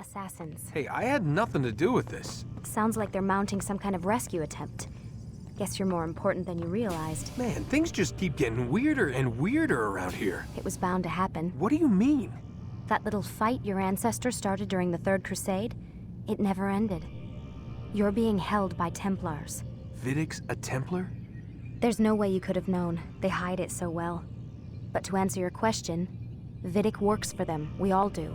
assassins. Hey, I had nothing to do with this. Sounds like they're mounting some kind of rescue attempt. Guess you're more important than you realized. Man, things just keep getting weirder and weirder around here. It was bound to happen. What do you mean? That little fight your ancestor started during the Third Crusade, it never ended. You're being held by Templars. Vidic's a Templar? There's no way you could have known. They hide it so well. But to answer your question, Vidic works for them. We all do.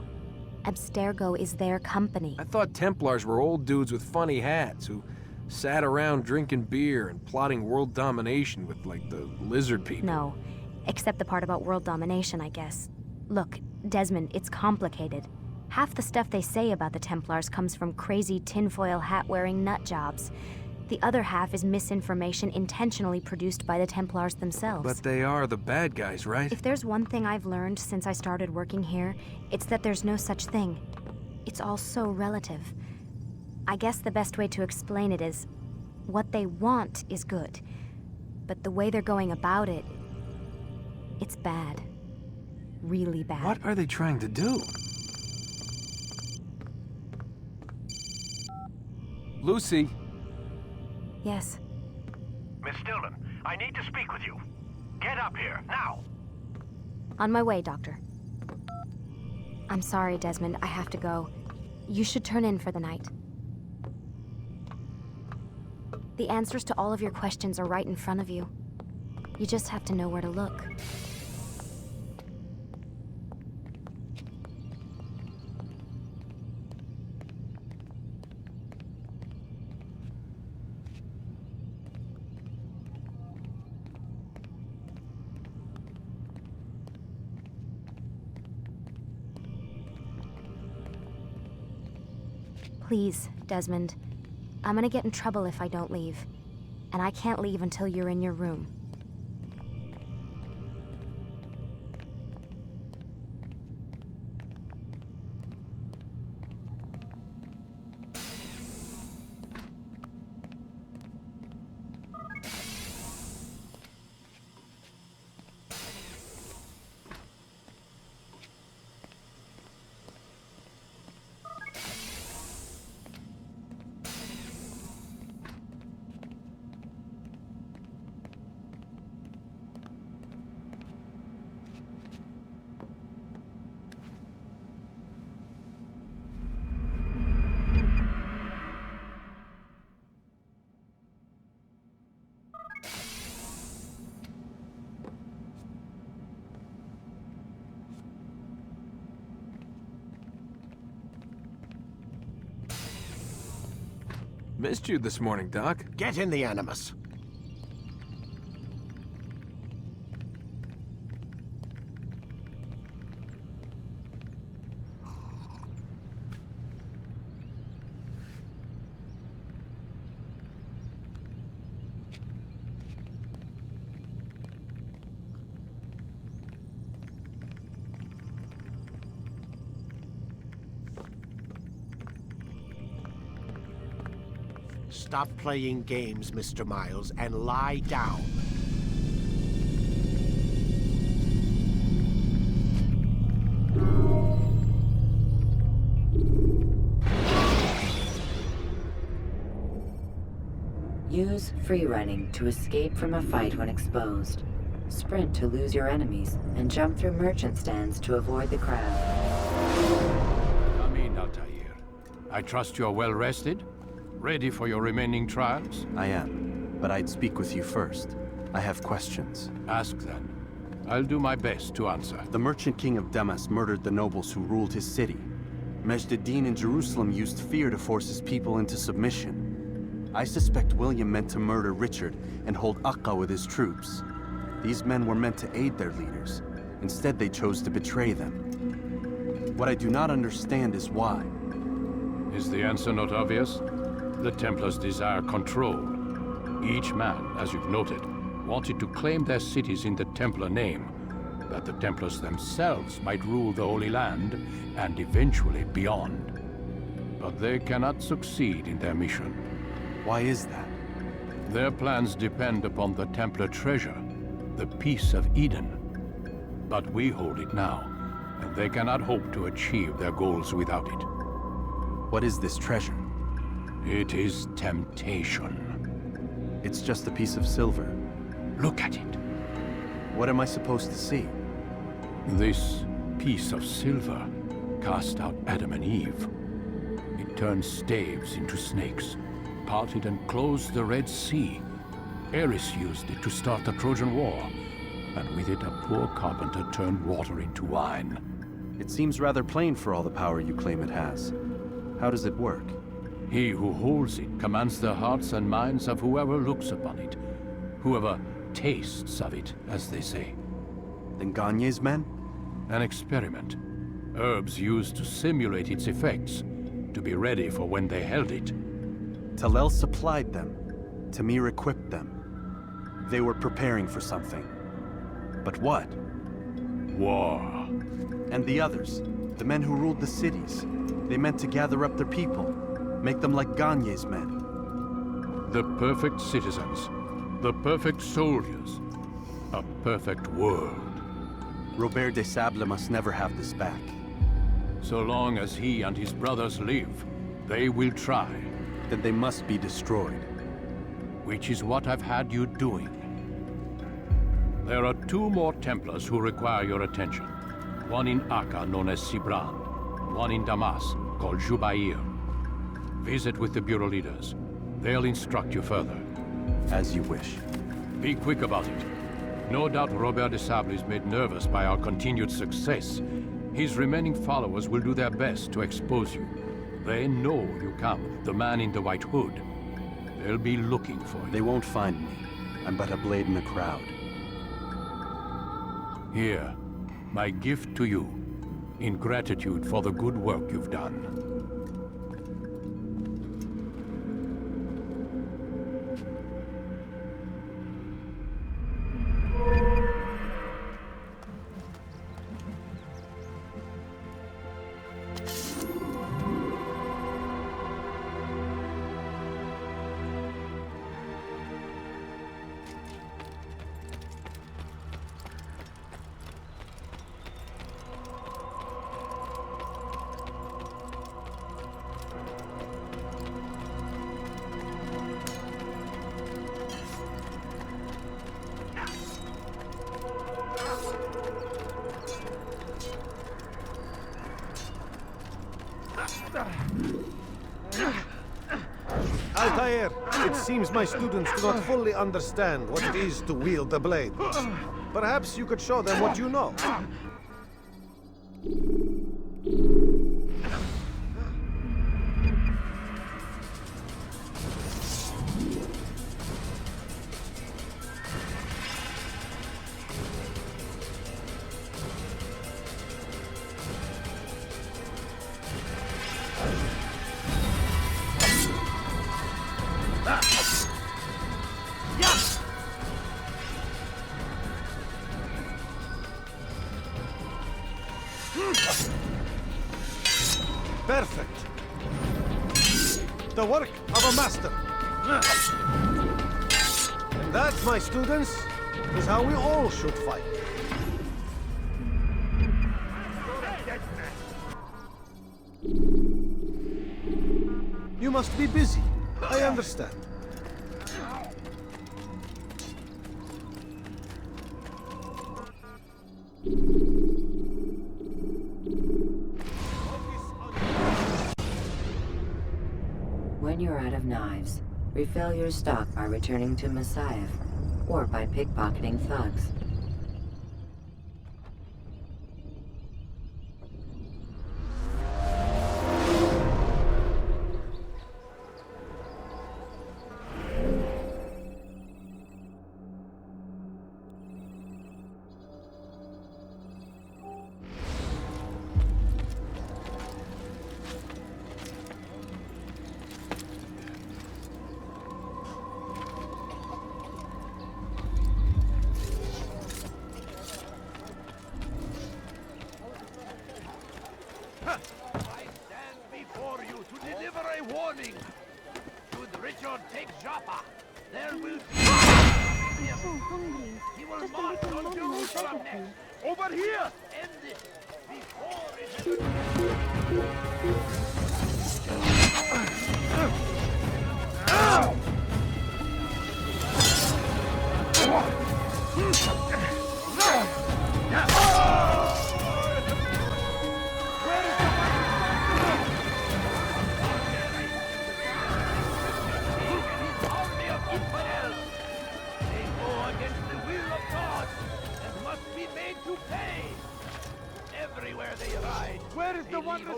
Abstergo is their company. I thought Templars were old dudes with funny hats who sat around drinking beer and plotting world domination with, like, the lizard people. No, except the part about world domination, I guess. Look, Desmond, it's complicated. Half the stuff they say about the Templars comes from crazy tinfoil hat-wearing nut jobs. The other half is misinformation intentionally produced by the Templars themselves. But they are the bad guys, right? If there's one thing I've learned since I started working here, it's that there's no such thing. It's all so relative. I guess the best way to explain it is, what they want is good. But the way they're going about it, it's bad. Really bad. What are they trying to do? Lucy. Yes. Miss Stillman, I need to speak with you. Get up here, now! On my way, Doctor. I'm sorry, Desmond, I have to go. You should turn in for the night. The answers to all of your questions are right in front of you. You just have to know where to look. Please, Desmond. I'm gonna get in trouble if I don't leave. And I can't leave until you're in your room. Missed you this morning, Doc. Get in the Animus. Stop playing games, Mr. Miles, and lie down. Use free running to escape from a fight when exposed. Sprint to lose your enemies, and jump through merchant stands to avoid the crowd. Come in, Altair. I trust you're well rested? Ready for your remaining trials? I am, but I'd speak with you first. I have questions. Ask then. I'll do my best to answer. The merchant king of Damascus murdered the nobles who ruled his city. Majd ad-Din in Jerusalem used fear to force his people into submission. I suspect William meant to murder Richard and hold Akka with his troops. These men were meant to aid their leaders. Instead, they chose to betray them. What I do not understand is why. Is the answer not obvious? The Templars desire control. Each man, as you've noted, wanted to claim their cities in the Templar name, that the Templars themselves might rule the Holy Land and eventually beyond. But they cannot succeed in their mission. Why is that? Their plans depend upon the Templar treasure, the Peace of Eden. But we hold it now, and they cannot hope to achieve their goals without it. What is this treasure? It is temptation. It's just a piece of silver. Look at it. What am I supposed to see? This piece of silver cast out Adam and Eve. It turned staves into snakes, parted and closed the Red Sea. Ares used it to start the Trojan War, and with it a poor carpenter turned water into wine. It seems rather plain for all the power you claim it has. How does it work? He who holds it commands the hearts and minds of whoever looks upon it, whoever tastes of it, as they say. Then Gagne's men? An experiment. Herbs used to simulate its effects, to be ready for when they held it. Talel supplied them. Tamir equipped them. They were preparing for something. But what? War. And the others, the men who ruled the cities, they meant to gather up their people, make them like Gagne's men. The perfect citizens, the perfect soldiers, a perfect world. Robert de Sable must never have this back. So long as he and his brothers live, they will try. Then they must be destroyed. Which is what I've had you doing. There are 2 more Templars who require your attention. One in Akka, known as Sibran. One in Damascus, called Jubair. Visit with the Bureau leaders. They'll instruct you further. As you wish. Be quick about it. No doubt Robert de Sable is made nervous by our continued success. His remaining followers will do their best to expose you. They know you come, the man in the white hood. They'll be looking for you. They won't find me. I'm but a blade in the crowd. Here, my gift to you, in gratitude for the good work you've done. Altair, it seems my students do not fully understand what it is to wield the blade. Perhaps you could show them what you know. Perfect. The work of a master. And that, my students, is how we all should fight. You must be busy. I understand. When you're out of knives, refill your stock by returning to Messiah, or by pickpocketing thugs. I stand before you to deliver a warning. Should Richard take Joppa, there will be... He will march on Jerusalem next. Over here! End it before it...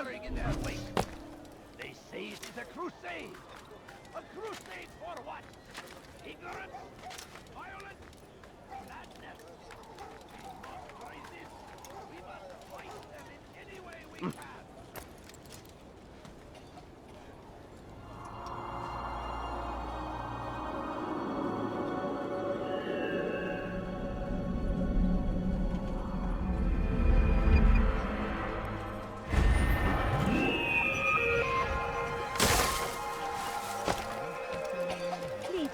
following in their wake. They say it is a crusade. A crusade for what? Ignorance? Violence? Madness? We must resist. We must fight them in any way we can.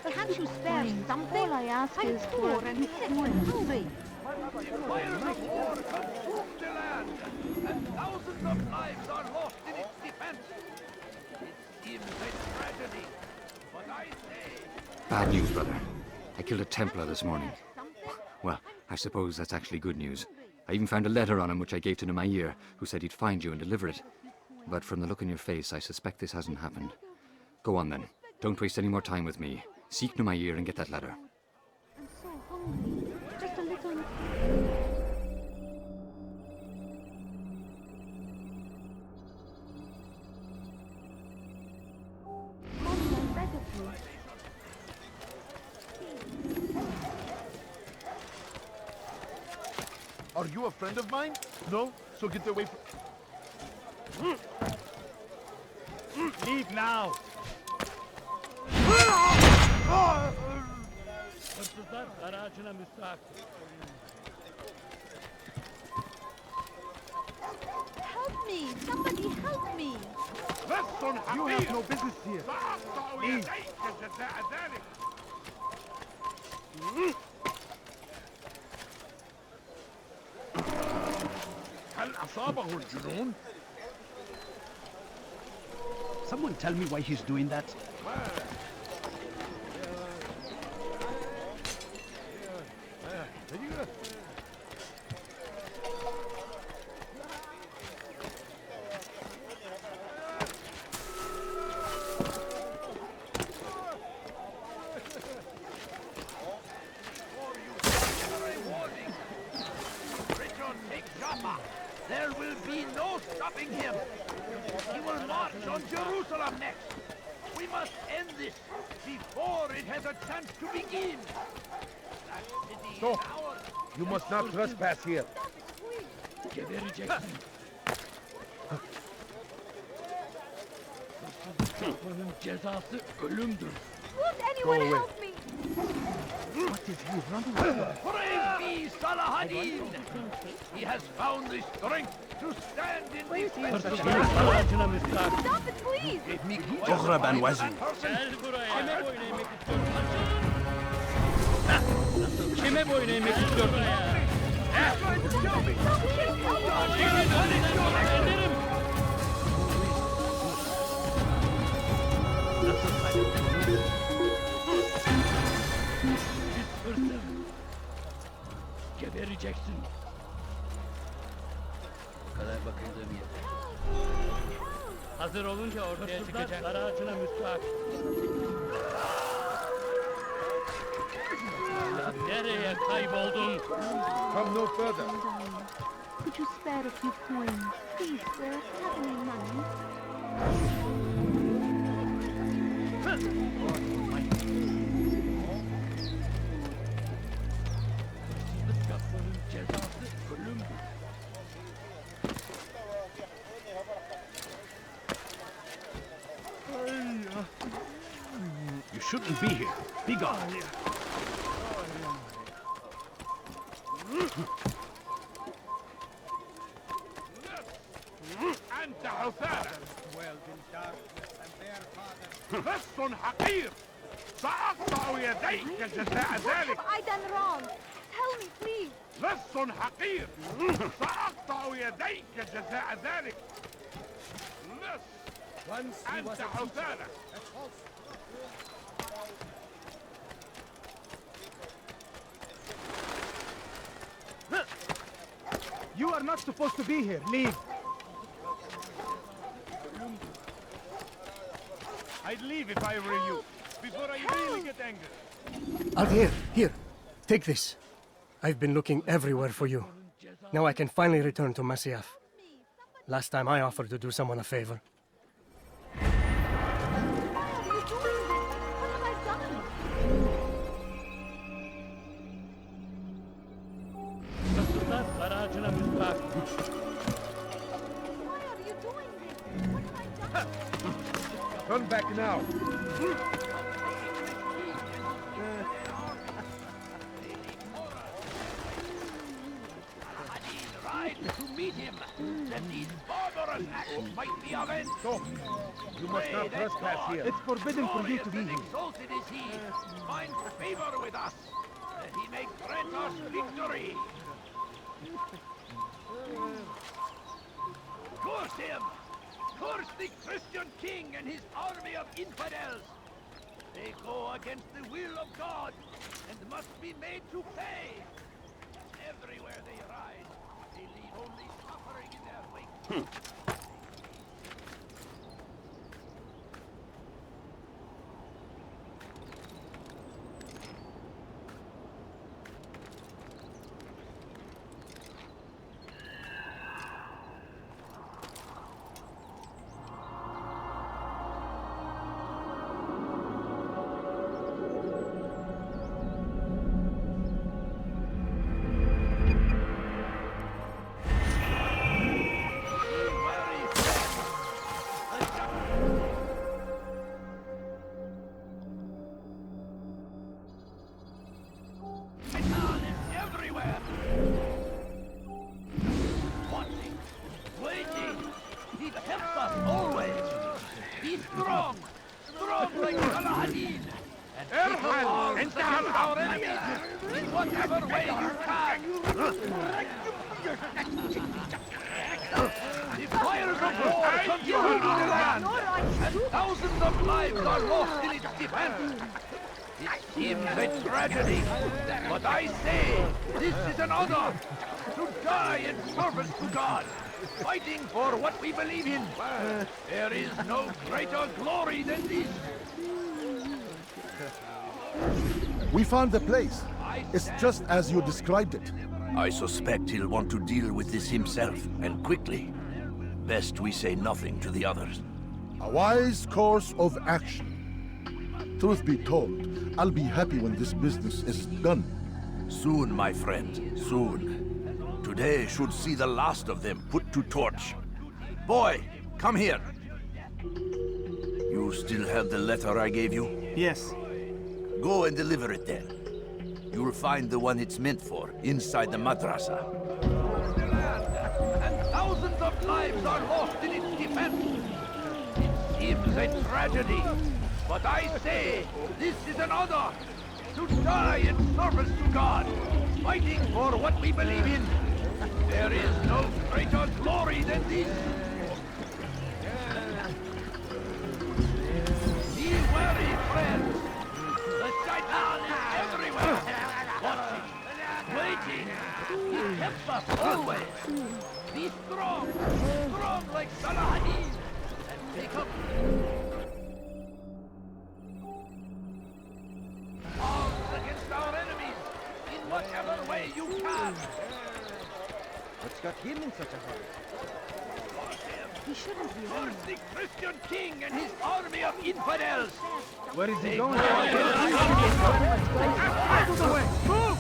Perhaps you spare me something. All I ask is poor and sick and hungry. The fires of war consume the land, and thousands of lives are lost in its defense. It seems a tragedy, but I say... Bad news, brother. I killed a Templar this morning. Well, I suppose that's actually good news. I even found a letter on him which I gave to Jubair, who said he'd find you and deliver it. But from the look on your face, I suspect this hasn't happened. Go on then. Don't waste any more time with me. Seek Jubair and get that letter. I'm so hungry. Just a little... Mommy, I beg of you. Are you a friend of mine? No? So get away from... Leave now! Help me! Somebody help me! You have no business here. Leave. Someone tell me why he's doing that? There will be no stopping him. He will march on Jerusalem next. We must end this before it has a chance to begin. Stop! You must not trespass here. Won't anyone help me? What is he running? Praise be Salahadin! He has found the strength to stand in defense of Stop it, please! اغرب عن وجهي. Kime boyun eğmek istiyorsun? Gebereceksin. Bu kadar bakıldığım yeter. Hazır olunca ortaya çıkacak. Dar ağacına müstahak. Nereye kayboldun? Come no further. Could you spare a few coins? Please, sir, have any money? Yapmanın cezası ölümdür. You shouldn't be here. Be gone. أنت عثالة لص حقير سأقطع يديك جزاء ذلك What have I done wrong? Tell me, please. لص حقير سأقطع يديك جزاء ذلك لص أنت عثالة You are not supposed to be here. Leave. I'd leave if I were you before I really get angry. Altair, here. Take this. I've been looking everywhere for you. Now I can finally return to Masyaf. Last time I offered to do someone a favor. Why are you doing this? What have I done? Why are you doing this? What have I done? Turn back now. Ride to meet him, that these barbarous acts might be avenged. Stop. You must not trespass here. It's forbidden for you to be And here. exalted is he, finds favor with us, that he may grant us victory. Curse him! Curse the Christian king and his army of infidels! They go against the will of God and must be made to pay. Everywhere they ride, they leave only suffering in their wake. Thousands of lives are lost in its defense. It seems a tragedy, but I say this is an honor to die in service to God, fighting for what we believe in. There is no greater glory than this. We found the place. It's just as you described it. I suspect he'll want to deal with this himself, and quickly. Best we say nothing to the others. A wise course of action. Truth be told, I'll be happy when this business is done. Soon, my friend, soon. Today should see the last of them put to torch. Boy, come here. You still have the letter I gave you? Yes. Go and deliver it then. You'll find the one it's meant for inside the madrasa. And thousands of lives are lost in its defense. It seems a tragedy, but I say this is an honor to die in service to God, fighting for what we believe in. There is no greater glory than this. Be wary, friends. The shaitan is everywhere, watching, waiting. He helps us always. Be strong, strong like Saladin, and take up arms against our enemies in whatever way you can. What's got him in such a hurry? He shouldn't be Curse the Christian king and his army of infidels. Where is he They going? go Out of the way! Move!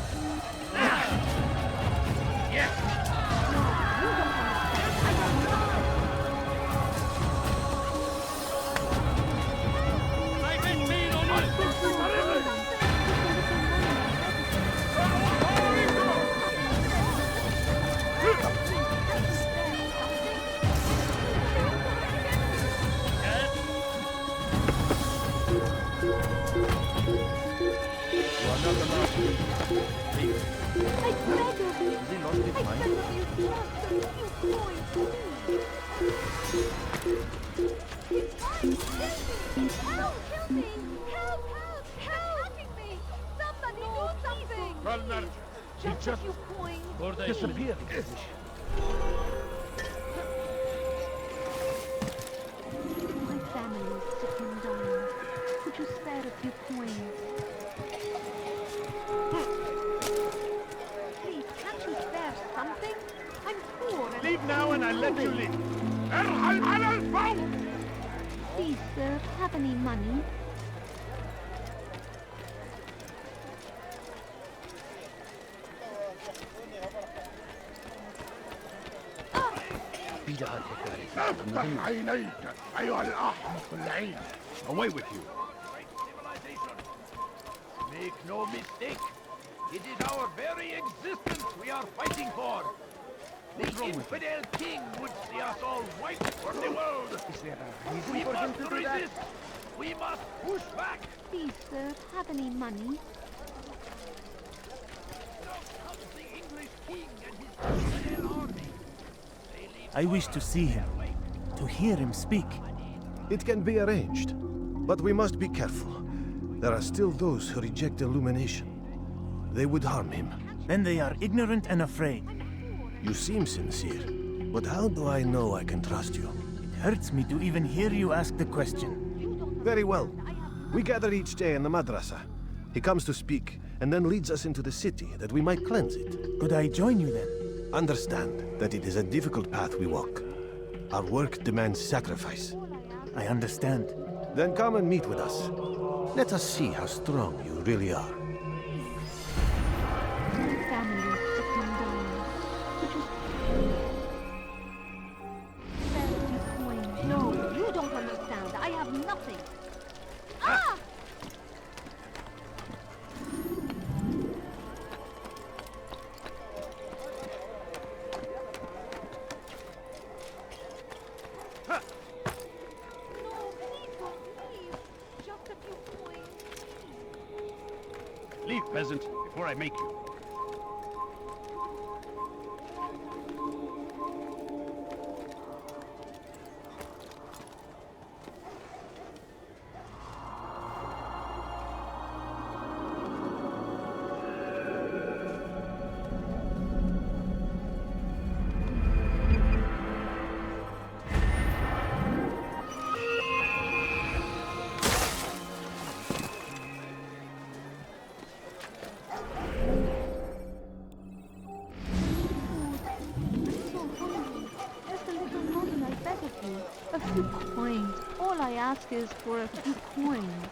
Yes. Just disappeared. My family is sick and dying. Could you spare a few coins? Please, can't you spare something? I'm poor and Leave now and I'll let you leave. Please, sir, have any money? Away with you. Make no mistake. It is our very existence we are fighting for. The infidel king would see us all wiped from the world. We must resist. We must push back. Please, sir, have any money? The English king and his infidel army. I wish to see him, to hear him speak. It can be arranged, but we must be careful. There are still those who reject illumination. They would harm him. Then they are ignorant and afraid. You seem sincere, but how do I know I can trust you? It hurts me to even hear you ask the question. Very well. We gather each day in the madrasa. He comes to speak, and then leads us into the city, that we might cleanse it. Could I join you then? Understand that it is a difficult path we walk. Our work demands sacrifice. I understand. Then come and meet with us. Let us see how strong you really are. Family sitting down. Could you spare a few coins? No, you don't understand. I have nothing. Ah! Leave, peasant, before I make you. A few coins. All I ask is for a few coins.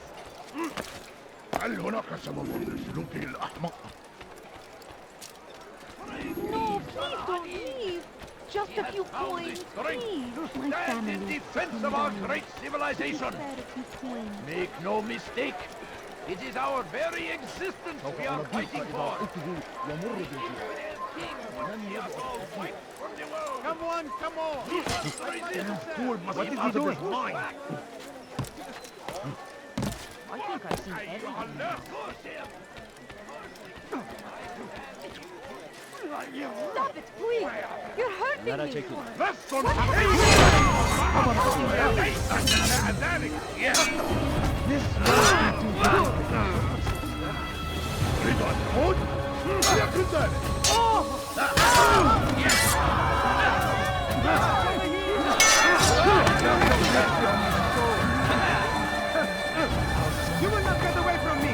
هل هناك سبب لسلوكه الأحمق؟ No, please don't leave. Just a few coins, please. My Stand in family. defense of our great civilization. Spare a few coins. Make no mistake. It is our very existence we are fighting for. Come on, come on! Fool must be out of his mind. I think I've seen everything. Stop it, please. You're hurting me. That's on You will not get away from me!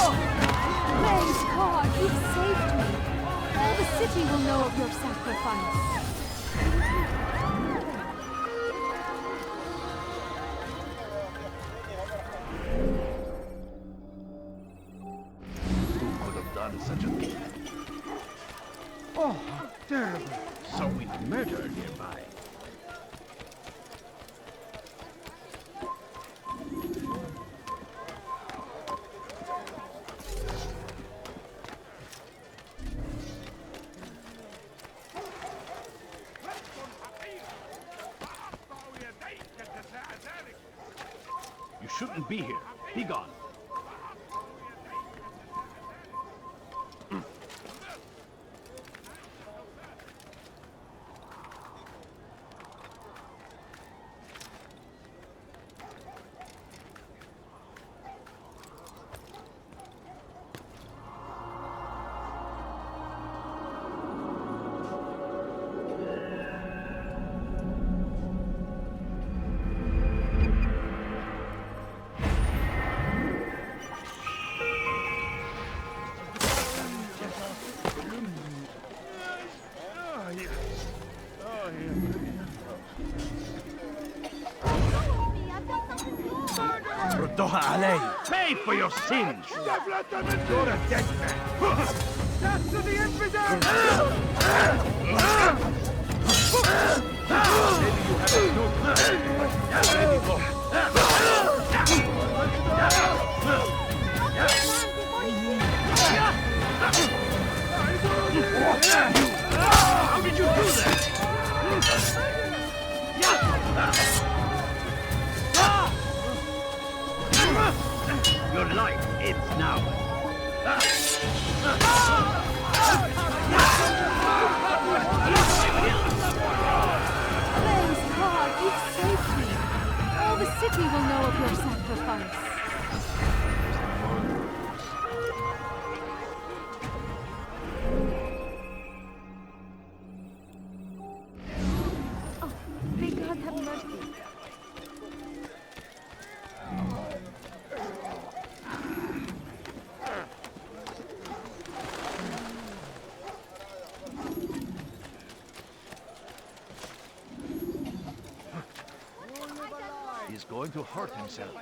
Praise God, you've saved me. All the city will know of your sacrifice. Who could have done such a thing? Oh, terrible. So with murder nearby. shouldn't be here. Be gone. Pay for your sins! You're a dead man! Death to the infidel! Maybe you have a note. Ready, go. How did you do that? Your life ends now. Praise God, you've saved me. All the city will know of your sacrifice. Oh, may God have mercy. He's going to hurt himself.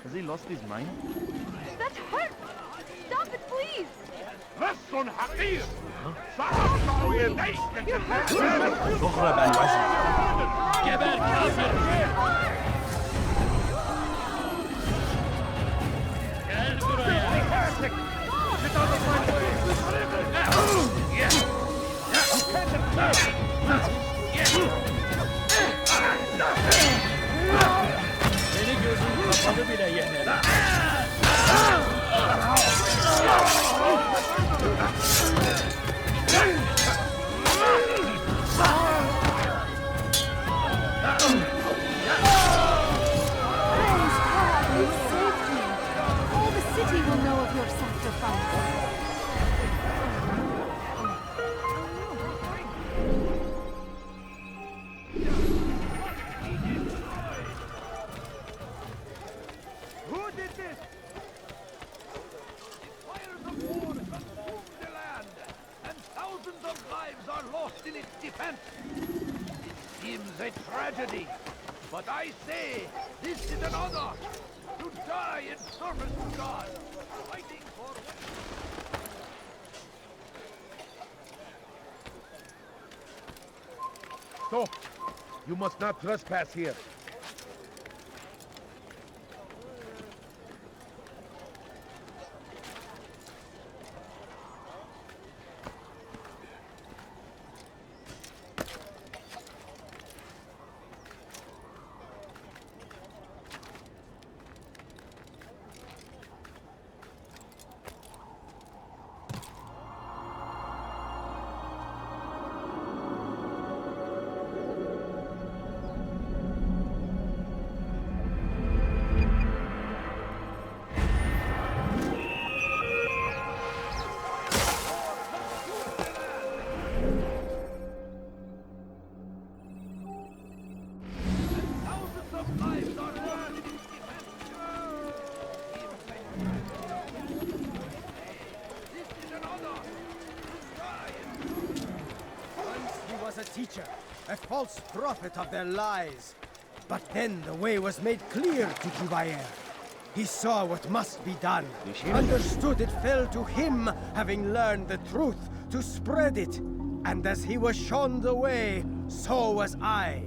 Has he lost his mind? That hurts! Stop it, please! رص حقير سأقطع يديك تغرب عن وجهي. جبل كافر! Gel buraya! Seni gözün kapalı bile yenerim. All the city will know of your sacrifice. Who did this? Fires of war consume the land, and thousands of lives are lost in its defense. It seems a tragedy, but I say this is an honor to die in service to God, fighting for. Stop! You must not trespass here. Teacher, a false prophet of their lies. But then the way was made clear to Jubair. He saw what must be done, understood it fell to him, having learned the truth, to spread it. And as he was shown the way, so was I.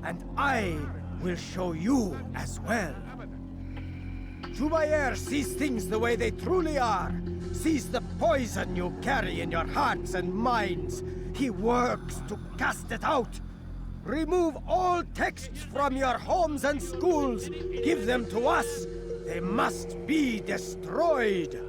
And I will show you as well. Jubair sees things the way they truly are, sees the poison you carry in your hearts and minds. He works to cast it out, Remove all texts from your homes and schools. Give them to us. They must be destroyed.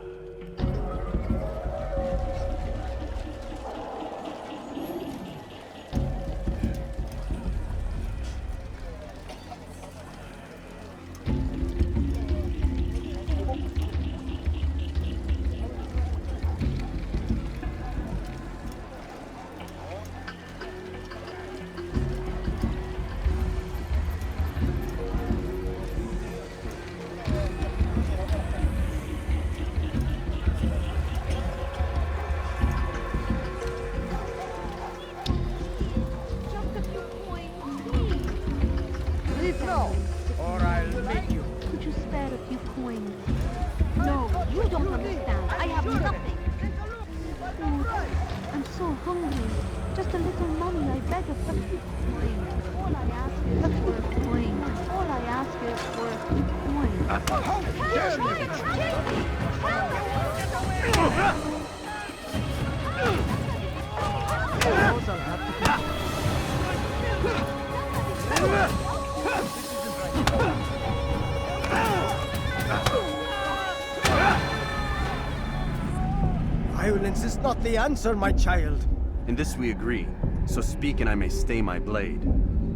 Violence is not the answer, my child. In this we agree, so speak and I may stay my blade.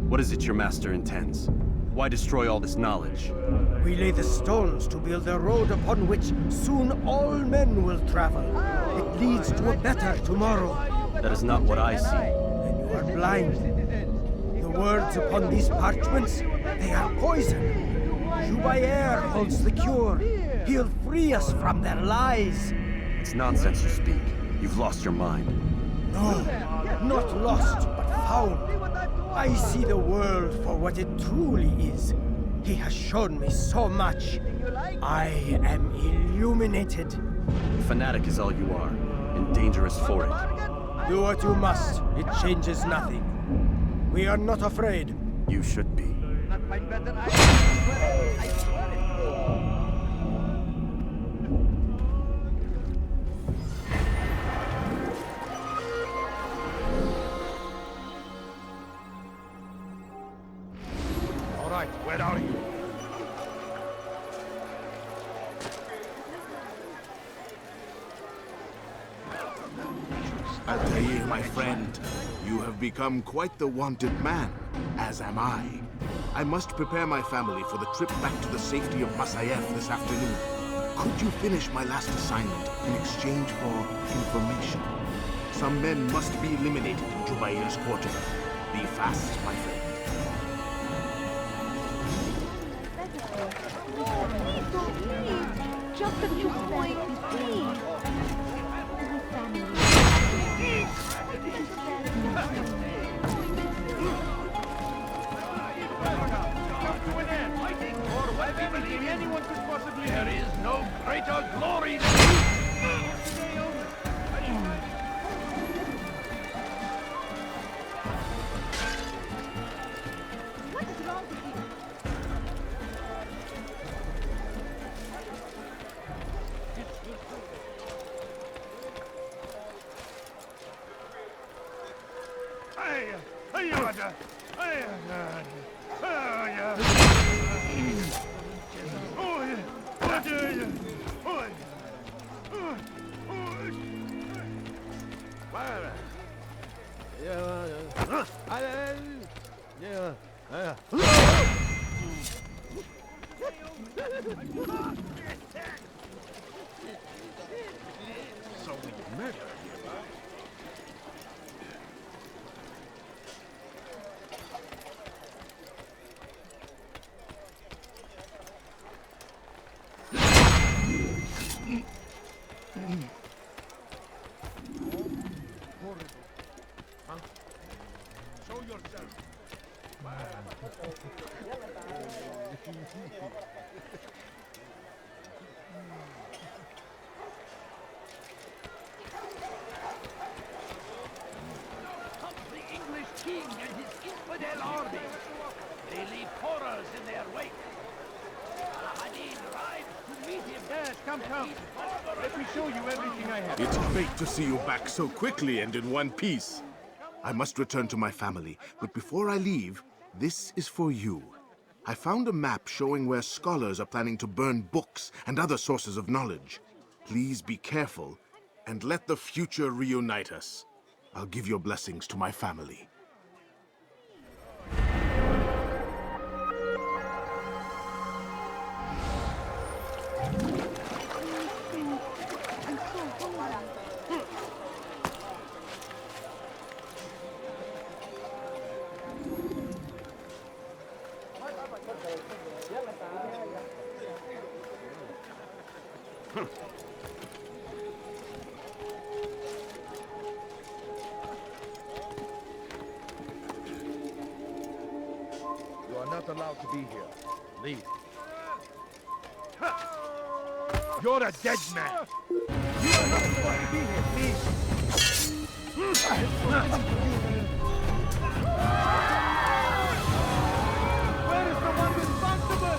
What is it your master intends? Why destroy all this knowledge? We lay the stones to build a road upon which soon all men will travel. It leads to a better tomorrow. That is not what I see. Then you are blind. The words upon these parchments, they are poison. Jubair holds the cure. He'll free us from their lies. It's nonsense you speak. You've lost your mind. No, not lost, but found. I see the world for what it truly is. He has shown me so much. I am illuminated. Fanatic is all you are, and dangerous for it. Do what you must. It changes nothing. We are not afraid. You should be. All right, where are you? Altair, my friend, you have become quite the wanted man, as am I. I must prepare my family for the trip back to the safety of Masayef this afternoon. Could you finish my last assignment in exchange for information? Some men must be eliminated in Jubair's quarter. Be fast, my friend. Just a few points, please. There is no greater glory than What's wrong with you? So we murdered him. show yourself. The English king and his infidel army. They leave horrors in their wake. Saladin rides to meet him. Yes, come. Let me show you everything I have. It's great to see you back so quickly and in one piece. I must return to my family, but before I leave, this is for you. I found a map showing where scholars are planning to burn books and other sources of knowledge. Please be careful, and let the future reunite us. I'll give your blessings to my family. You are not allowed to be here. Leave. You're a dead man. You are not supposed to be here, please. Where is the one responsible?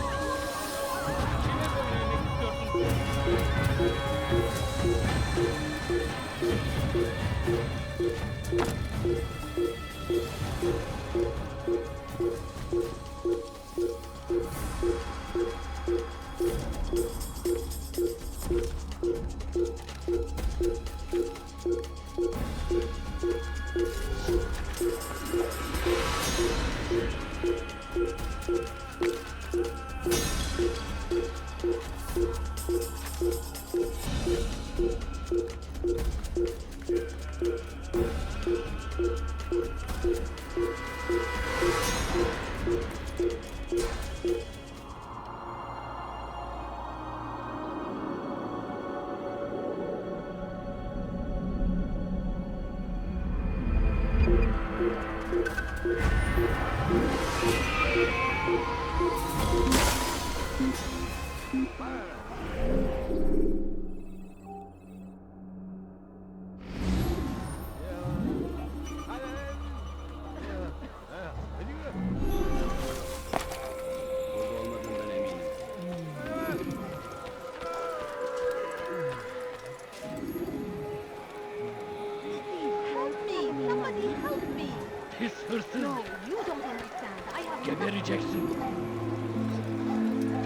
No, you don't understand. I have Gebereceksin.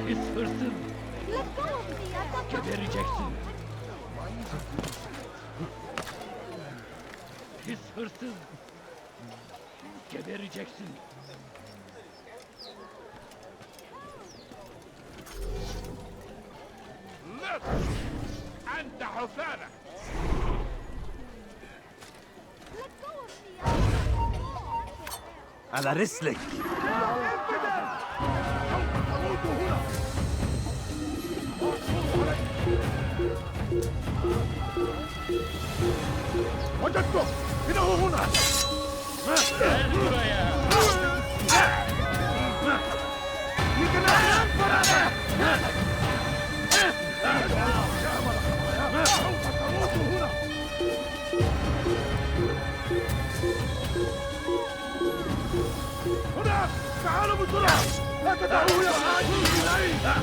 Pis hırsız. Let go of me. I've got Gebereceksin. Pis hırsız. Gebereceksin. لف أنت حثالة. على رسلك. وجدته. إنه هنا. هناك. تعالوا بسرعة. لا تدعوه يعاد إلي.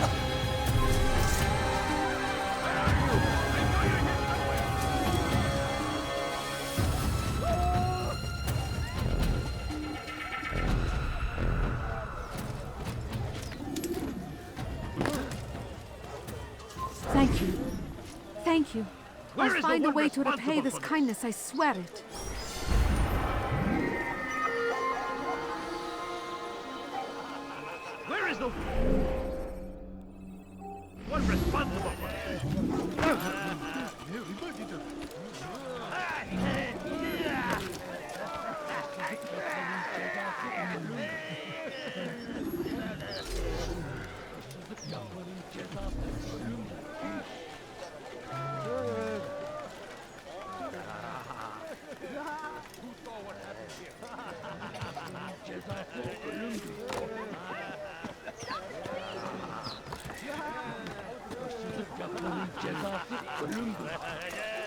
Thank you. Thank you. Where I'll is the find a one way to repay responsible this for this? kindness, I swear it. Where is the one responsible for this?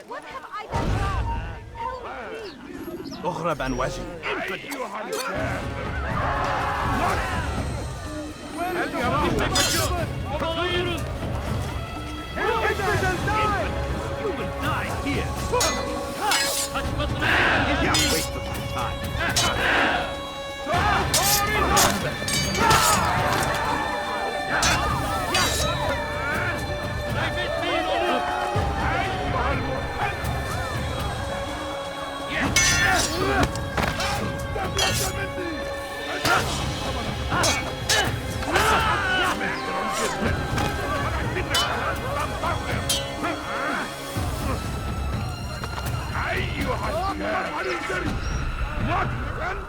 What have I done wrong? Help me! اغرب عن وجهي. أيها الكافر. You will die here. Touch button. Yeah, waste of my time. Praise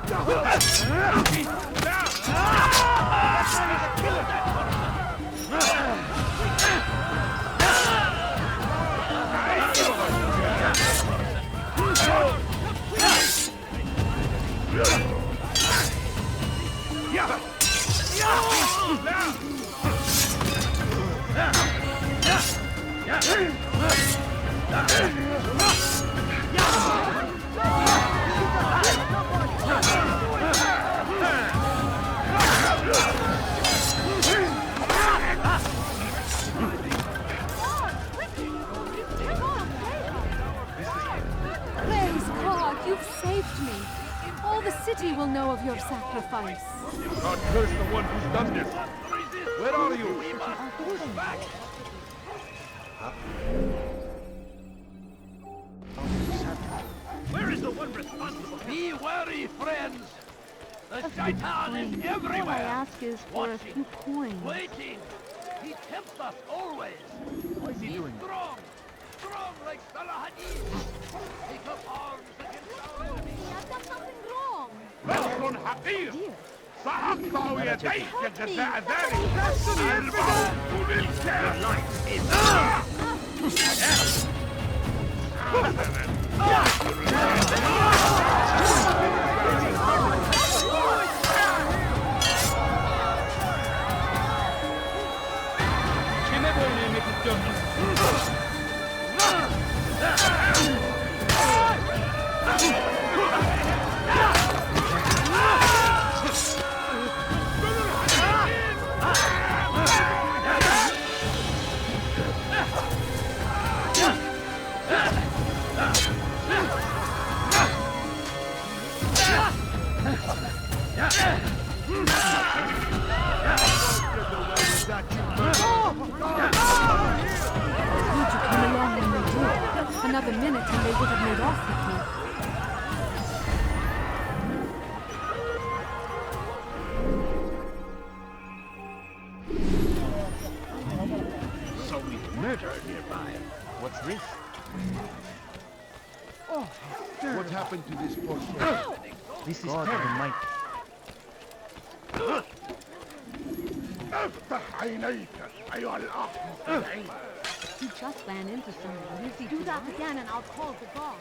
God, you've saved me. All the city will know of your sacrifice. God curse the one who's done this. Where are you? Where is the one responsible? Be wary, friends. The shaitan is everywhere. All I ask is for a few coins. Waiting. He tempts us always. Why is he doing that? Strong. Strong like Salahadin. Take up arms against our enemies. I've done nothing wrong. Welcome, Hakim. سأقطع يديك جزاء ذلك. الموت Kime böyle yemek istiyorsun? Another minute and they would have made off with me. So we murder nearby. What's this? Oh, what happened to this poor soul? This is terrible. افتح عينيك أيها الأحمق. He just ran into someone. Is he do that again and I'll call the boss.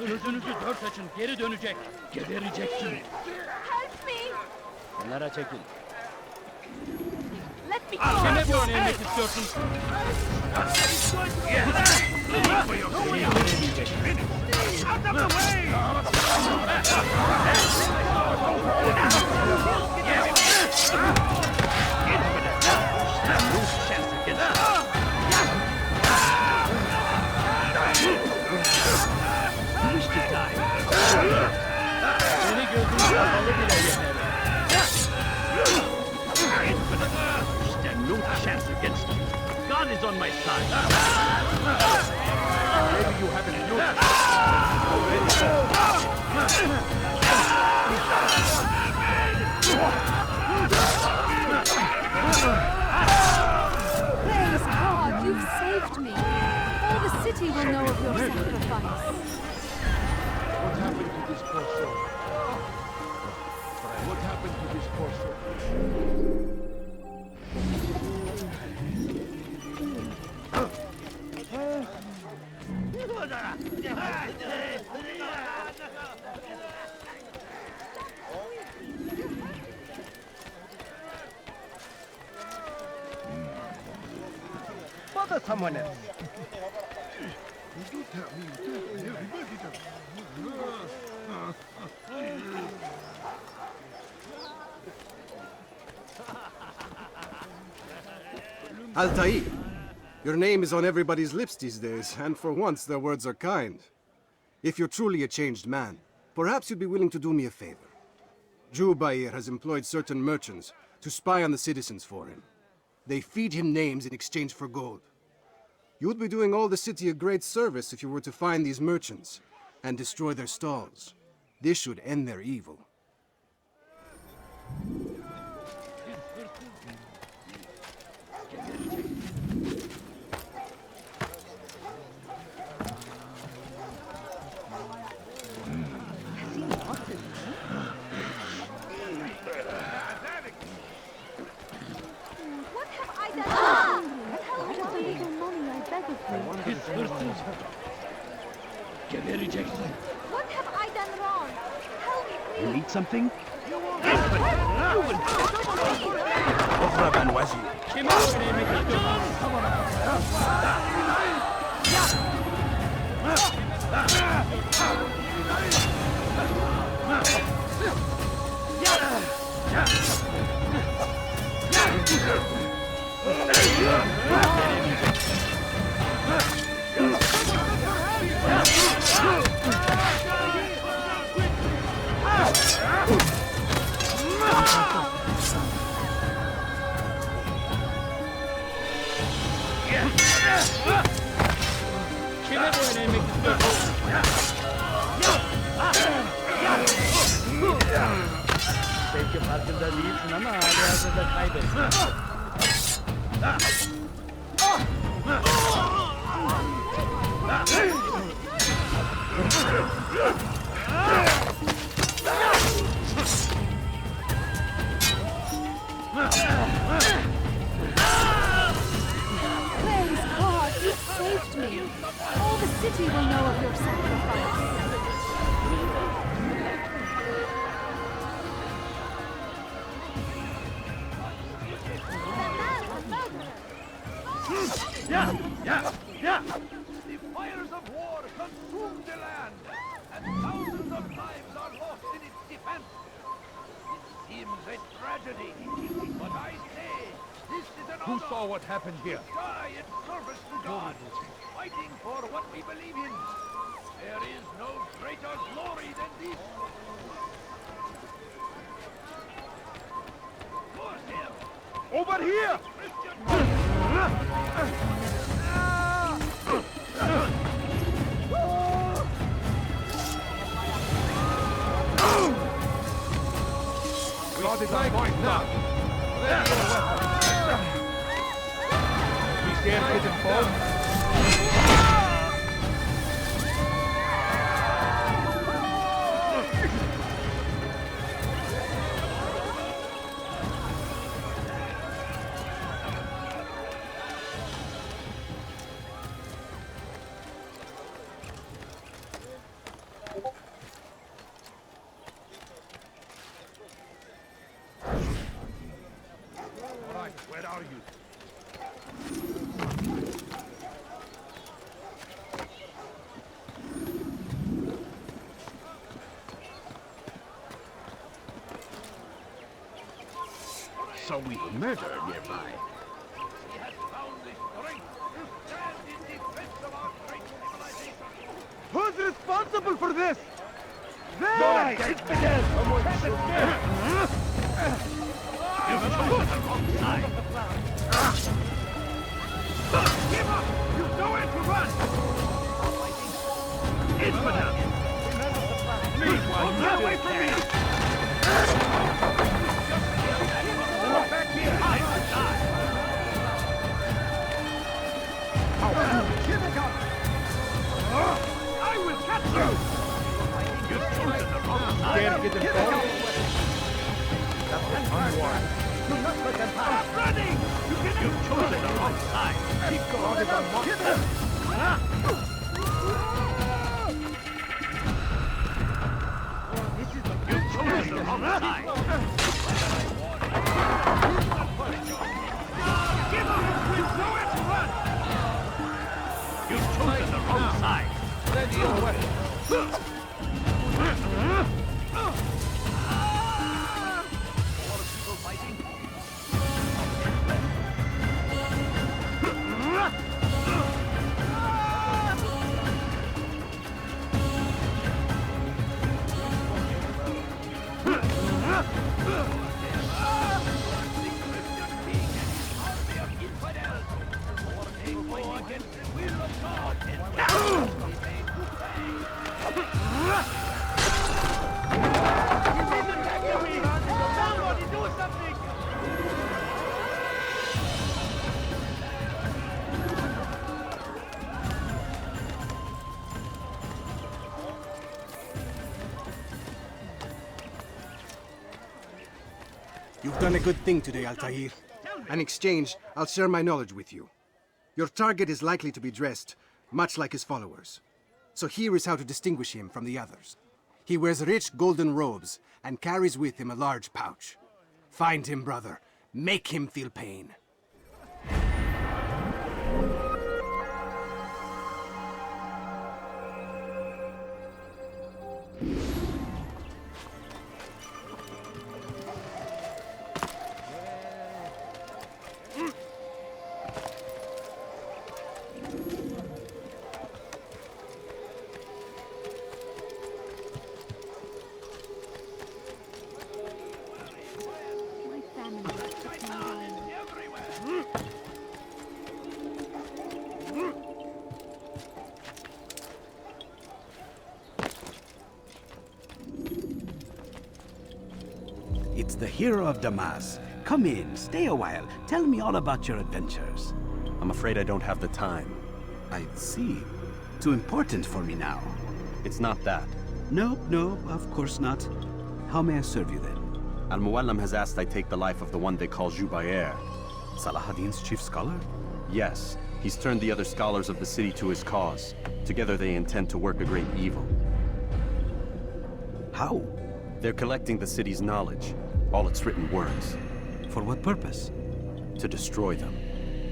Sözünüzü dört açın, geri dönecek. Gebereceksin. Help me! Kenara çekil. Let me go! Kime bu yemek istiyorsun? Out of the way! Seni gözüm kapalı bile yeter. Stand no chance against me. God is on my side. Maybe you haven't Praise God, you've saved me. All the city will know of your sacrifice. to this poor soul? What happened to this poor Bother someone else. Altair, your name is on everybody's lips these days, and for once their words are kind. If you're truly a changed man, perhaps you'd be willing to do me a favor. Jubair has employed certain merchants to spy on the citizens for him. They feed him names in exchange for gold. You would be doing all the city a great service if you were to find these merchants and destroy their stalls. This should end their evil. What have I done? Help me. Little mommy, I beg of you. What have I done wrong? Help me, please. You need something? Belki farkında değilsin ama hala hazırda kaybettin. Praise God, you saved me. All the city will know of your sacrifice. The fires of war consume the land, and thousands of lives are lost in its defense. It seems a tragedy, but I say this is an Who saw what happened here? die in service to God, fighting for what we believe in. There is no greater glory than this. Over here! God is on point now. We dare hit him, folks. Where are you? So we've a murderer nearby. He has found the strength to stand in defense of our great civilization. Who's responsible for this? They! Infidel! You've chosen the wrong side. Give up! You've nowhere to run! Infidel! Please, one, get away from me! Come back here! I will die! I will catch you! You Dare get them caught? That was unwarned. Do not let them pass. Stop running! You've chosen the wrong side. Keep going. You've chosen the wrong side. Give up! We've nowhere to run! You've chosen the wrong side. Ready your weapon. You've done a good thing today, Altair. In exchange, I'll share my knowledge with you. Your target is likely to be dressed much like his followers. So here is how to distinguish him from the others. He wears rich golden robes and carries with him a large pouch. Find him, brother. Make him feel pain. It's the hero of Damascus. Come in, stay a while. Tell me all about your adventures. I'm afraid I don't have the time. I see. Too important for me now. It's not that. No, of course not. How may I serve you then? Al-Muallim has asked I take the life of the one they call Jubair. Salahadin's chief scholar? Yes. He's turned the other scholars of the city to his cause. Together they intend to work a great evil. How? They're collecting the city's knowledge, all its written words. For what purpose? To destroy them.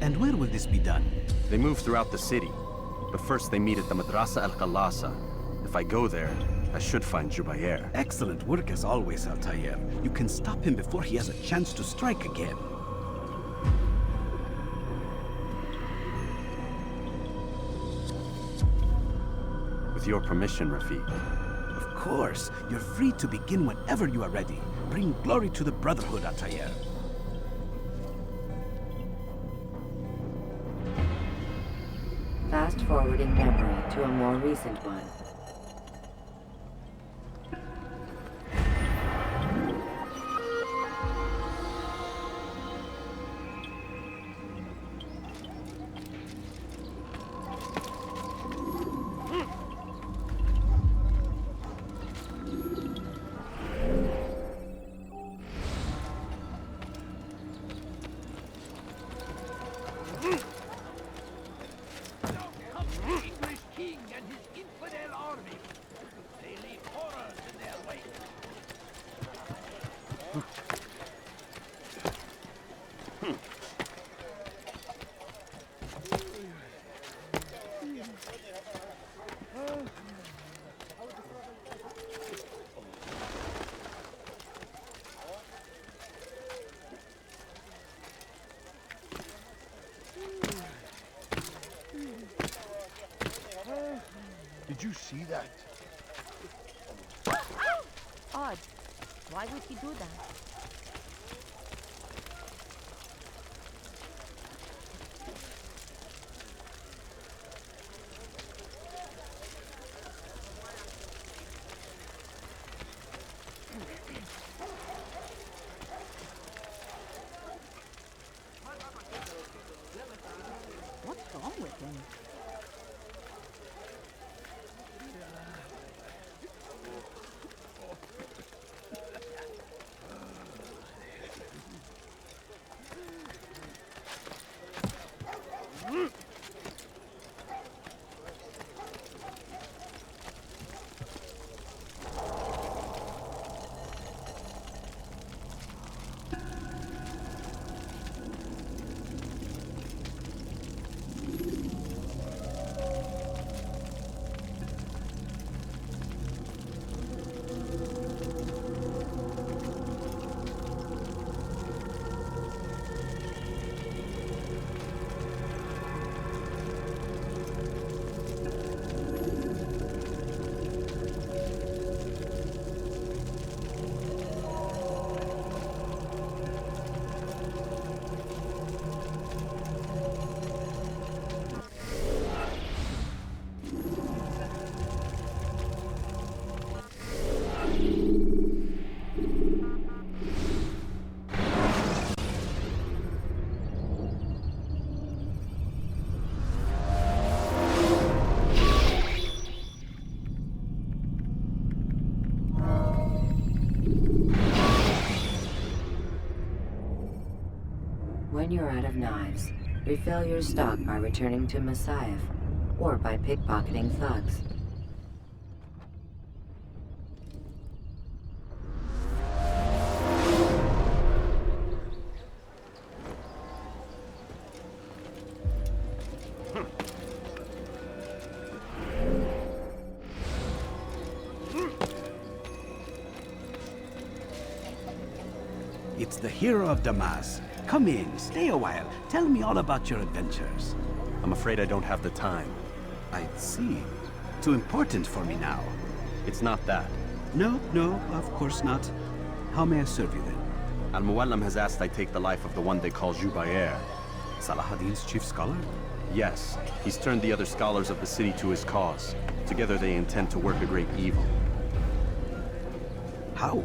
And where will this be done? They move throughout the city, but first they meet at the Madrasa al-Qalasa. If I go there, I should find Jubair. Excellent work as always, Altair. You can stop him before he has a chance to strike again. With your permission, Rafiq. Of course. You're free to begin whenever you are ready. Bring glory to the Brotherhood, Altair. Fast-forwarding memory to a more recent one. Did you see that? Odd. Why would he do that? What's wrong with him? you're out of knives, refill your stock by returning to Masyaf, or by pickpocketing thugs. It's the hero of Damascus. Come in, stay a while. Tell me all about your adventures. I'm afraid I don't have the time. I see. Too important for me now. It's not that. No, of course not. How may I serve you then? Al-Muallim has asked I take the life of the one they call Jubair. Salahadin's chief scholar? Yes. He's turned the other scholars of the city to his cause. Together they intend to work a great evil. How?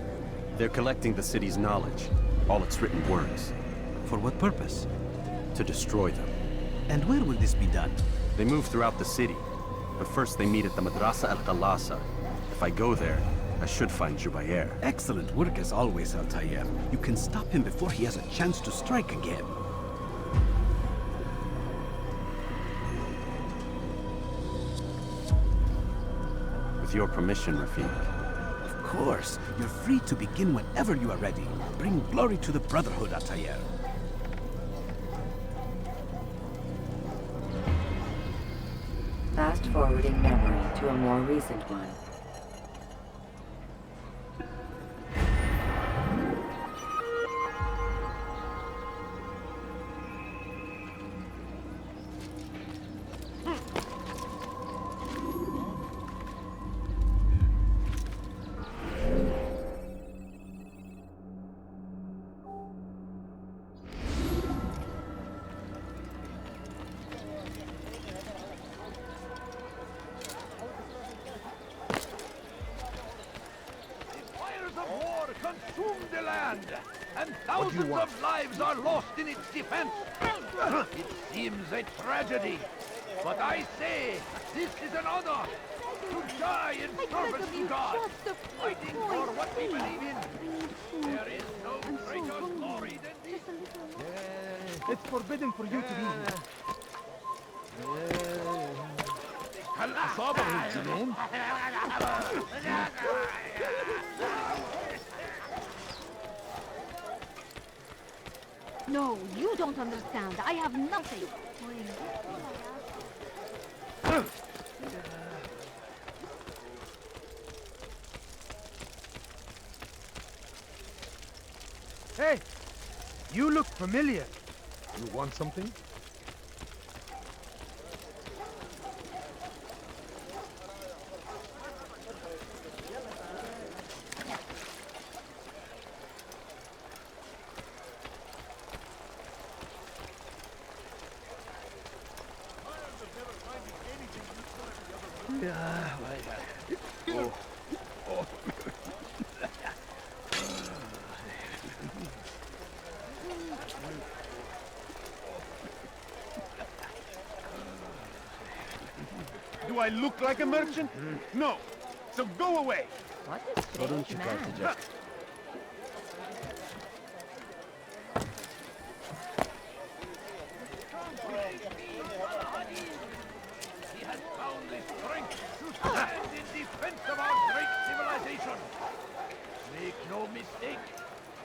They're collecting the city's knowledge, all its written words. For what purpose? To destroy them. And where will this be done? They move throughout the city, but first they meet at the Madrasa al-Qalasa. If I go there, I should find Jubair. Excellent work as always, Altair. You can stop him before he has a chance to strike again. With your permission, Rafiq. Of course. You're free to begin whenever you are ready. Bring glory to the Brotherhood, Altair. Fast-forwarding memory to a more recent one. Consumed the land, and thousands of lives are lost in its defense. It seems a tragedy, but I say this is an honor to die in service to God, fighting for what we believe in. There is no greater glory than this. It's forbidden for you to be here. No, you don't understand. I have nothing. Hey, you look familiar. You want something? Do I look like a merchant? No. So go away. What a strange man. He has found the strength to stand in defense of our great civilization. Make no mistake,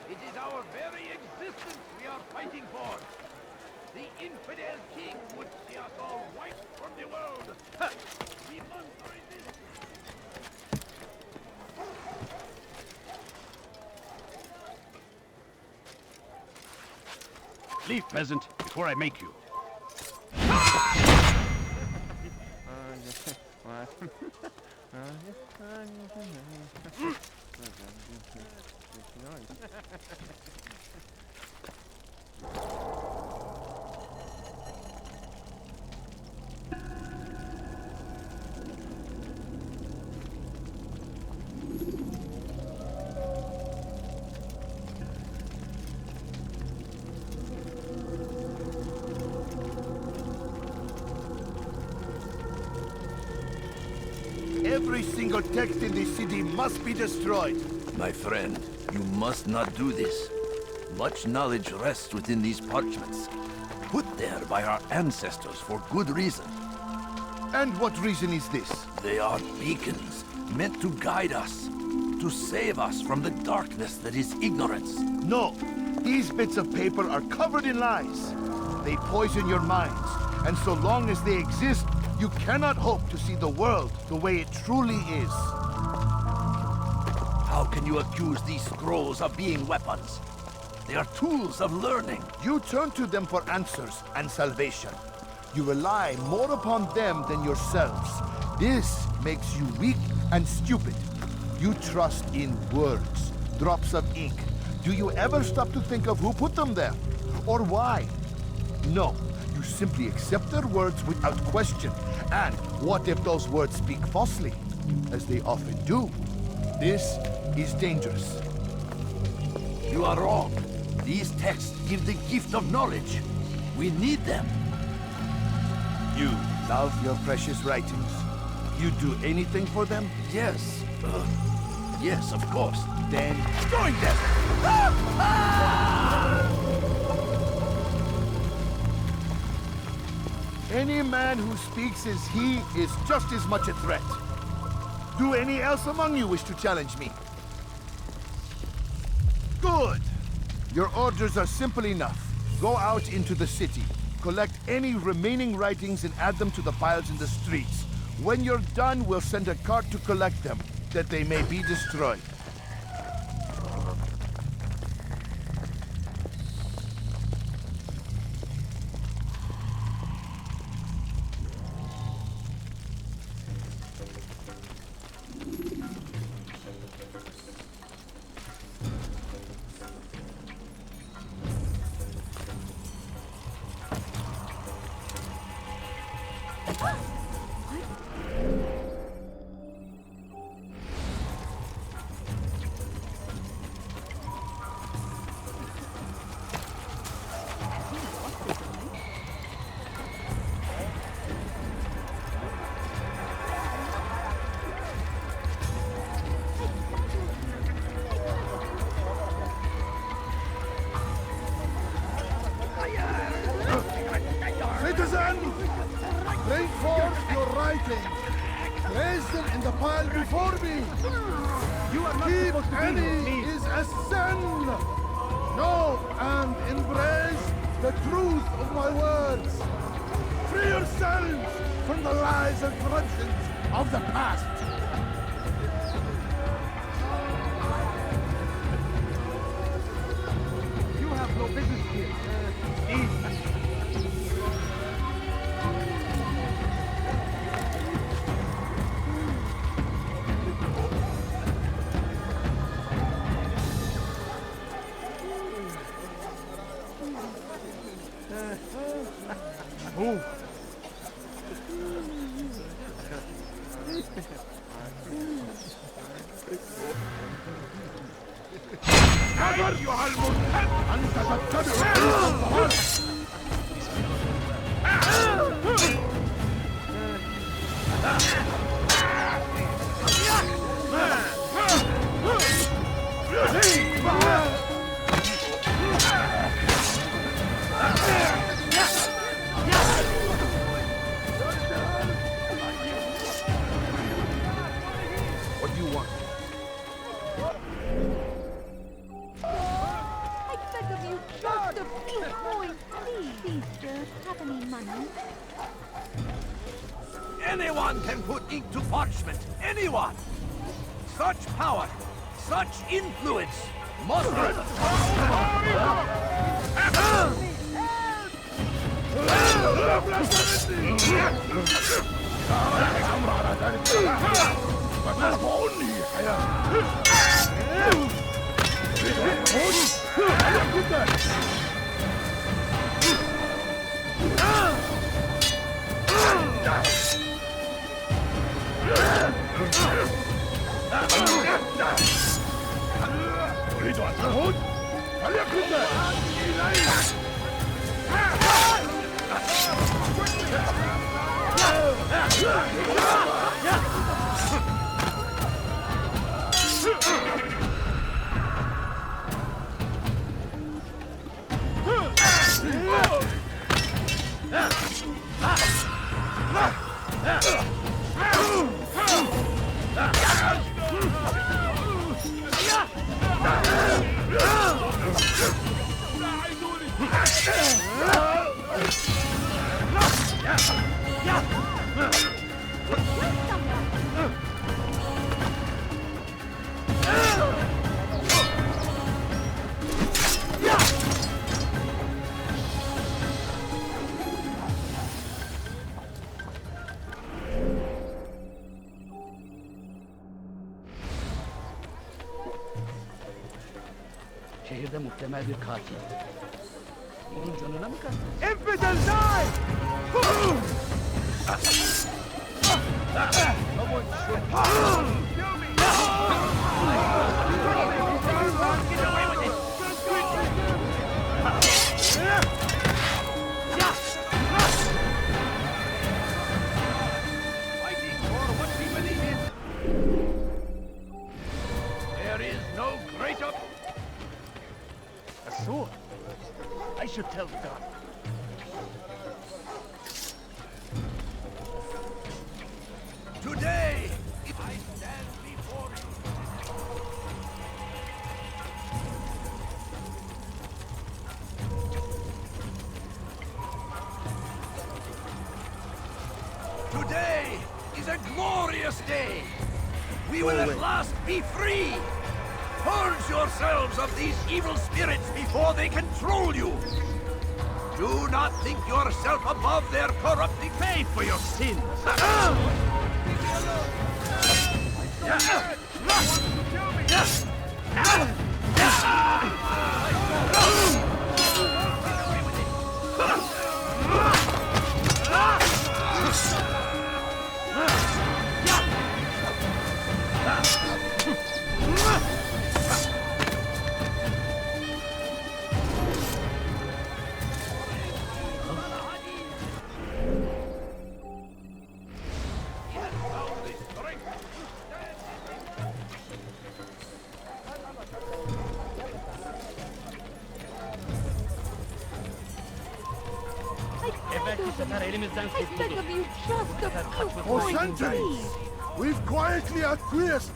it is our very existence we are fighting for. The infidel king would see us all wiped from the world. We must resist. Leave, peasant, before I make you. Every single text in this city must be destroyed. My friend, you must not do this. Much knowledge rests within these parchments, put there by our ancestors for good reason. And what reason is this? They are beacons, meant to guide us, to save us from the darkness that is ignorance. No, these bits of paper are covered in lies. They poison your minds, and so long as they exist, you cannot hope to see the world the way it truly is. How can you accuse these scrolls of being weapons? They are tools of learning. You turn to them for answers and salvation. You rely more upon them than yourselves. This makes you weak and stupid. You trust in words, drops of ink. Do you ever stop to think of who put them there? Or why? No, you simply accept their words without question. And what if those words speak falsely? As they often do. This is dangerous. You are wrong. These texts give the gift of knowledge. We need them. You love your precious writings. You do anything for them? Yes. Yes, of course. Then join them! Any man who speaks as he is just as much a threat. Do any else among you wish to challenge me? Good! Your orders are simple enough. Go out into the city, collect any remaining writings and add them to the piles in the streets. When you're done, we'll send a cart to collect them, that they may be destroyed. Citizens, bring forth your writing. Place them in the pile before me. You are not Keep supposed to be any with me. is a sin. Know and embrace the truth of my words. Free yourselves from the lies and corruptions of the past. You have no business here. Please. أيها المرتد أنت تتبع What do you want? I beg of you, just a few coins, please, sir. Have any money? Anyone can put ink to parchment. Anyone! Such power, such influence must... أريد أن تهود فليكن ذلك. Şehirde muhtemel bir katil. Onun canına mı kastın? Infidel die! Fighting for what we believe in. There is no greater... A sword. I should tell the guard. Today, if I stand before you... Today is a glorious day. We will at last be free. Purge yourselves of these evil spirits before they control you. Do not think yourself above their corrupting. Pay for your sins. I beg of you, just a few For points, centuries, please. we've quietly acquiesced,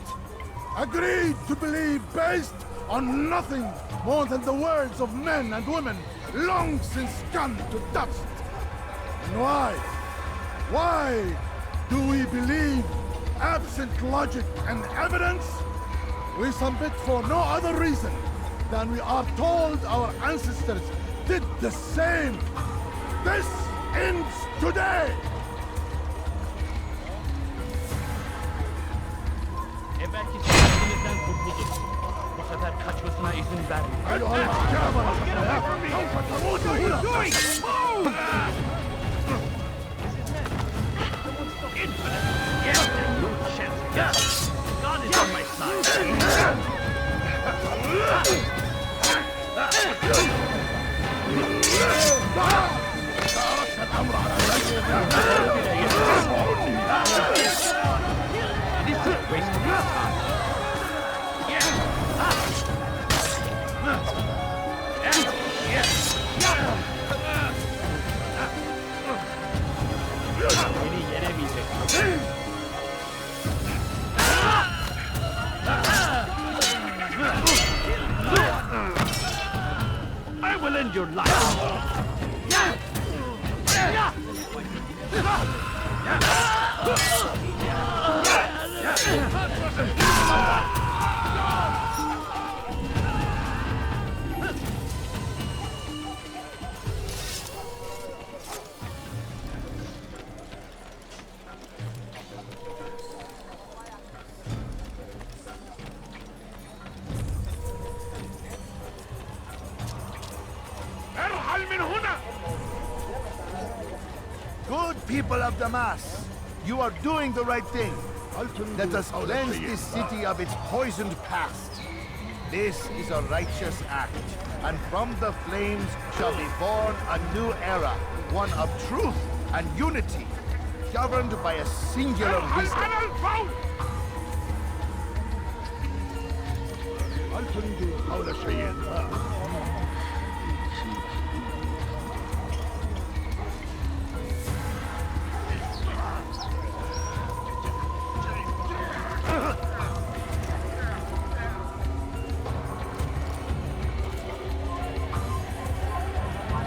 agreed to believe based on nothing more than the words of men and women long since gone to dust. And why? Why do we believe absent logic and evidence? We submit for no other reason than we are told our ancestors did the same. This ends today! Belki elimizden kurtulur. Bu sefer kaçmasına izin vermeyin. What are you doing? Move! Infinite! Yes, no chance. Yes! God is on my side. This is wasting your time. Beni yenemeyeceksin. I will end your life. Good people of Damascus, you are doing the right thing. Let us cleanse this city of its poisoned past. This is a righteous act, and from the flames shall be born a new era, one of truth and unity, governed by a singular wisdom.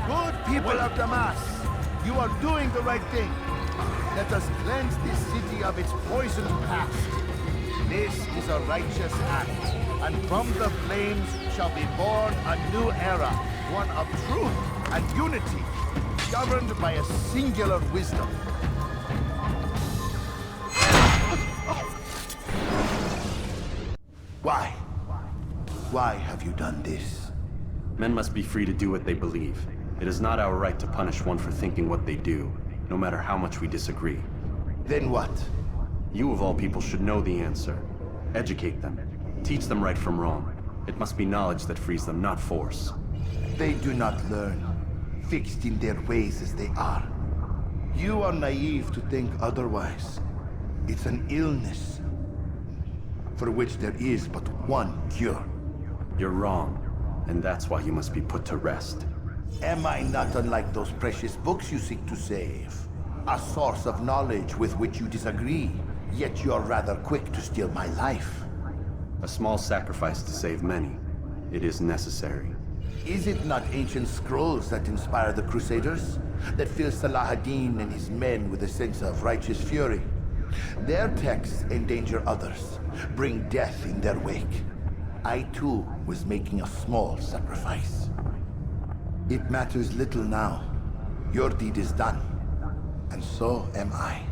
Good people of Damascus, you are doing the right thing. Let us cleanse this city of its poisoned past. This is a righteous act, and from the flames shall be born a new era, one of truth and unity, governed by a singular wisdom. Why? Why have you done this? Men must be free to do what they believe. It is not our right to punish one for thinking what they do, no matter how much we disagree. Then what? You of all people should know the answer. Educate them. Teach them right from wrong. It must be knowledge that frees them, not force. They do not learn, fixed in their ways as they are. You are naive to think otherwise. It's an illness for which there is but one cure. You're wrong, and that's why you must be put to rest. Am I not unlike those precious books you seek to save? A source of knowledge with which you disagree, yet you're rather quick to steal my life. A small sacrifice to save many. It is necessary. Is it not ancient scrolls that inspire the Crusaders? That fill Salah ad-Din and his men with a sense of righteous fury? Their texts endanger others, bring death in their wake. I too was making a small sacrifice. It matters little now. Your deed is done, and so am I.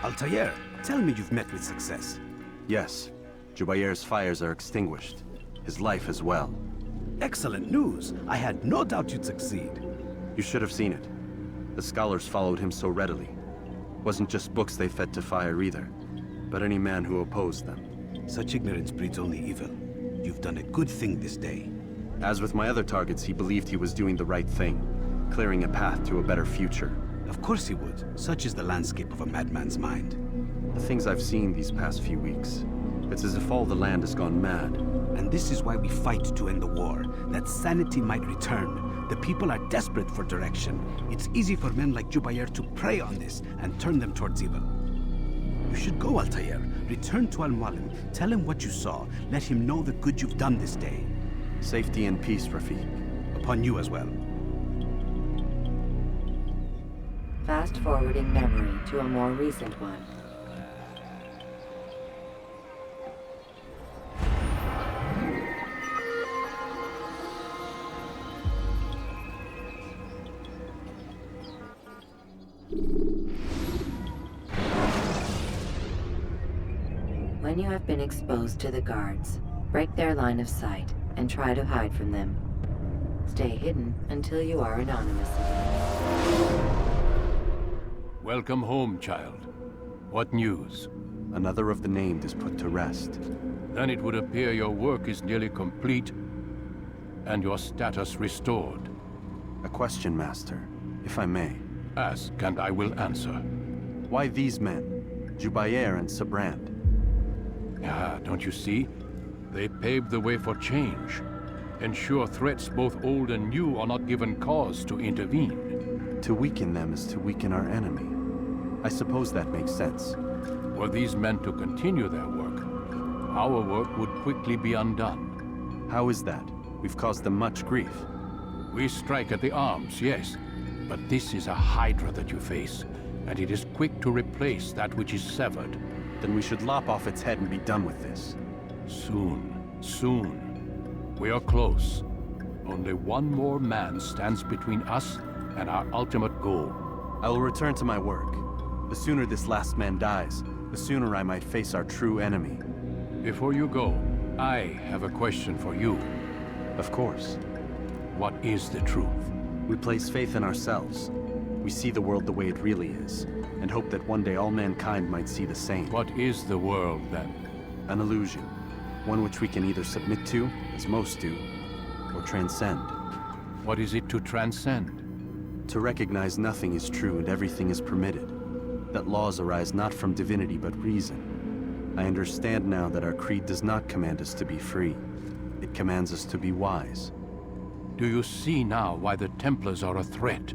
Altair, tell me you've met with success. Yes. Jubair's fires are extinguished. His life as well. Excellent news. I had no doubt you'd succeed. You should have seen it. The scholars followed him so readily. Wasn't just books they fed to fire either, but any man who opposed them. Such ignorance breeds only evil. You've done a good thing this day. As with my other targets, he believed he was doing the right thing, clearing a path to a better future. Of course he would. Such is the landscape of a madman's mind. The things I've seen these past few weeks, it's as if all the land has gone mad. And this is why we fight to end the war, that sanity might return. The people are desperate for direction. It's easy for men like Jubair to prey on this and turn them towards evil. You should go, Altair. Return to Al-Mualim. Tell him what you saw. Let him know the good you've done this day. Safety and peace, Rafiq. Upon you as well. Fast-forwarding memory to a more recent one. When you have been exposed to the guards, break their line of sight and try to hide from them. Stay hidden until you are anonymous again. Welcome home, child. What news? Another of the named is put to rest. Then it would appear your work is nearly complete, and your status restored. A question, Master, if I may. Ask, and I will answer. Why these men? Jubair and Sabrand? Ah, don't you see? They paved the way for change. Ensure threats both old and new are not given cause to intervene. To weaken them is to weaken our enemy. I suppose that makes sense. Were these men to continue their work, our work would quickly be undone. How is that? We've caused them much grief. We strike at the arms, yes. But this is a hydra that you face, and it is quick to replace that which is severed. Then we should lop off its head and be done with this. Soon, soon. We are close. Only one more man stands between us and our ultimate goal. I will return to my work. The sooner this last man dies, the sooner I might face our true enemy. Before you go, I have a question for you. Of course. What is the truth? We place faith in ourselves. We see the world the way it really is, and hope that one day all mankind might see the same. What is the world, then? An illusion. One which we can either submit to, as most do, or transcend. What is it to transcend? To recognize nothing is true and everything is permitted. That laws arise not from divinity but reason. I understand now that our creed does not command us to be free. It commands us to be wise. Do you see now why the Templars are a threat?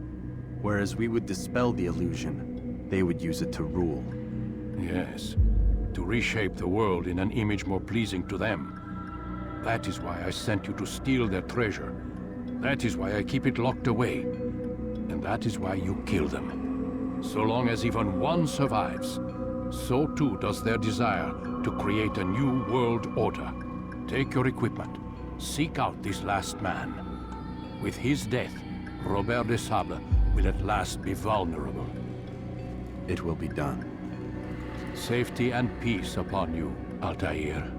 Whereas we would dispel the illusion, they would use it to rule. Yes, to reshape the world in an image more pleasing to them. That is why I sent you to steal their treasure. That is why I keep it locked away. And that is why you kill them. So long as even one survives, so too does their desire to create a new world order. Take your equipment. Seek out this last man. With his death, Robert de Sable will at last be vulnerable. It will be done. Safety and peace upon you, Altair.